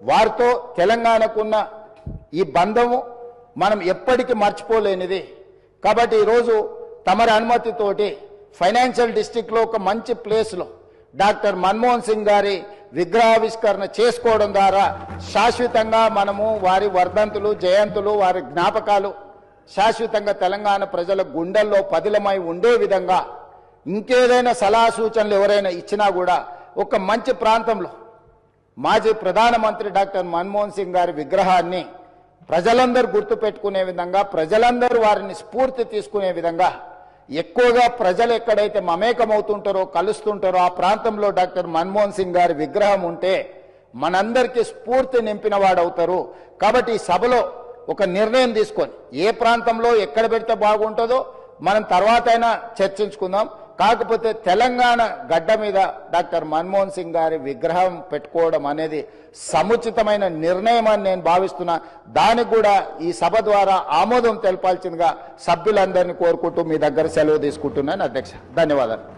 వారితో తెలంగాణకున్న ఈ బంధము మనం ఎప్పటికీ మర్చిపోలేనిది. కాబట్టి ఈరోజు తమరి అనుమతితోటి ఫైనాన్షియల్ డిస్ట్రిక్ట్లో ఒక మంచి ప్లేస్లో డాక్టర్ మన్మోహన్ సింగ్ గారి విగ్రహావిష్కరణ చేసుకోవడం ద్వారా శాశ్వతంగా మనము వారి వర్ధంతులు, జయంతులు, వారి జ్ఞాపకాలు శాశ్వతంగా తెలంగాణ ప్రజల గుండెల్లో పదిలమై ఉండే విధంగా ఇంకేదైనా సలహా సూచనలు ఎవరైనా ఇచ్చినా కూడా ఒక మంచి ప్రాంతంలో మాజీ ప్రధానమంత్రి డాక్టర్ మన్మోహన్ సింగ్ గారి విగ్రహాన్ని ప్రజలందరూ గుర్తుపెట్టుకునే విధంగా, ప్రజలందరూ వారిని స్ఫూర్తి తీసుకునే విధంగా ఎక్కువగా ప్రజలు ఎక్కడైతే మమేకమవుతుంటారో, కలుస్తుంటారో ఆ ప్రాంతంలో డాక్టర్ మన్మోహన్ సింగ్ గారి విగ్రహం ఉంటే మనందరికీ స్ఫూర్తి నింపిన వాడవుతారు. కాబట్టి ఈ సభలో ఒక నిర్ణయం తీసుకొని ఏ ప్రాంతంలో ఎక్కడ పెడితే బాగుంటుందో మనం తర్వాత అయినా చర్చించుకుందాం. కాకపోతే తెలంగాణ గడ్డ మీద డాక్టర్ మన్మోహన్ సింగ్ గారి విగ్రహం పెట్టుకోవడం అనేది సముచితమైన నిర్ణయం అని నేను భావిస్తున్నా. దానికి కూడా ఈ సభ ద్వారా ఆమోదం తెలపాల్సిందిగా సభ్యులందరినీ కోరుకుంటూ మీ దగ్గర సెలవు తీసుకుంటున్నాను అధ్యక్ష. ధన్యవాదాలు.